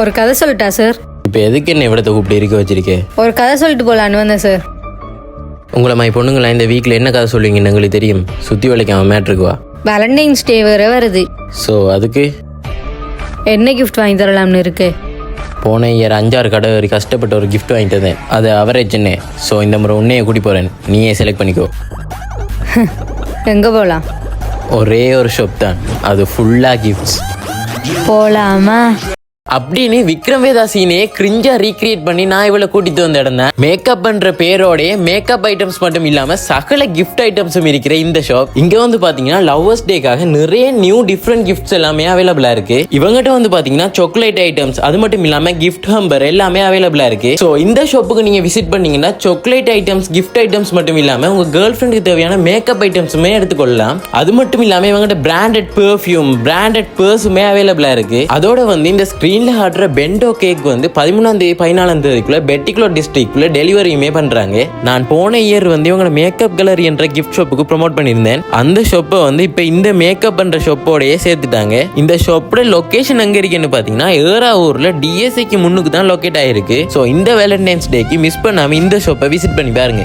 ஒரு கதை சொல்லட்டா சார்? இப்போ எதுக்கு என்ன இவ்வளோ கூப்பிட்டு இருக்க வச்சிருக்கேன்? ஒரு கதை சொல்லிட்டு போகலான்னு வந்தேன் சார். உங்களை மாதிரி பொண்ணுங்களா இந்த வீக்கில் என்ன கதை சொல்லுவீங்கன்னு எங்களுக்கு தெரியும். சுற்றி வேலைக்கு அவன் மேட்ருக்குவா. வேலண்டைன்ஸ் டே வேறு வருது. ஸோ அதுக்கு என்ன கிஃப்ட் வாங்கி தரலாம்னு இருக்கு? போன இயர் 5-6 கடை வரை கஷ்டப்பட்டு ஒரு gift வாங்கி தந்தேன். அது அவரேஜ்னே. ஸோ இந்த முறை உன்னையே கூட்டி போகிறேன். நீயே செலக்ட் பண்ணிக்கோ. எங்கே போகலாம்? ஒரே ஒரு ஷாப் தான், அது ஃபுல்லாக கிஃப்ட்ஸ். போகலாமா? அப்படின்னு விக்ரம் வேதா சீனே கிரிஞ்சா ரீக்ரியேட் பண்ணி நான் இவளை கூட்டிட்டு வந்த இடம் தான். மேக்கப் பண்ற பேரோடைய மேக்கப் ஐட்டம்ஸ் மட்டும் இல்லாம சகல கிஃப்ட் ஐட்டம்ஸும் இருக்கிற இந்த ஷாப். இங்க வந்து பாத்தீங்கன்னா லவ்வர்ஸ் டேக்காக நிறைய நியூ டிஃப்ரெண்ட் கிஃப்ட்ஸ் எல்லாமே அவைலபிளா இருக்கு. இவங்ககிட்ட வந்து பாத்தீங்கன்னா சாக்லேட் ஐட்டம்ஸ், அது மட்டும் இல்லாம கிஃப்ட் ஹம்பர் எல்லாமே அவைலபிளா இருக்கு. ஸோ இந்த ஷாப்புக்கு நீங்க விசிட் பண்ணீங்கன்னா சாக்லேட் ஐட்டம்ஸ், கிஃப்ட் ஐட்டம்ஸ் மட்டும் இல்லாம உங்க கேர்ள் ஃப்ரெண்டுக்கு தேவையான மேக்கப் ஐட்டம்ஸுமே எடுத்துக்கொள்ளலாம். அது மட்டும் இல்லாம இவங்ககிட்ட பிராண்டட் பெர்ஃப்யூம், பிராண்டட் பர்ஸுமே அவைலபிளா இருக்கு. அதோட வந்து இந்த ஸ்கிரீன் ஆடுற பெண்டோ கேக் வந்து 13ஆம் தேதி 14ஆம் தேதிக்குள்ள பெட்டிகுலோ டிஸ்ட்ரிக்ட்ல டெலிவரியுமே பண்றாங்க. நான் போன இயர் வந்து இவங்க மேக்கப் கேலரி என்ற கிஃப்ட் ஷாப்புக்கு ப்ரோமோட் பண்ணியிருந்தேன். அந்த ஷாப்பை வந்து இப்போ இந்த மேக்கப் பண்ற ஷாப்போடய சேர்த்துட்டாங்க. இந்த ஷாப்போட லொகேஷன் எங்க இருக்குன்னு பாத்தீங்கன்னா ஏறாவூர்ல டிஎஸ்ஐக்கு முன்னுக்கு தான் லொகேட் ஆயிருக்கு. ஸோ இந்த வேலண்டைன்ஸ் டேக்கு மிஸ் பண்ணாம இந்த ஷாப்பை விசிட் பண்ணி பாருங்க.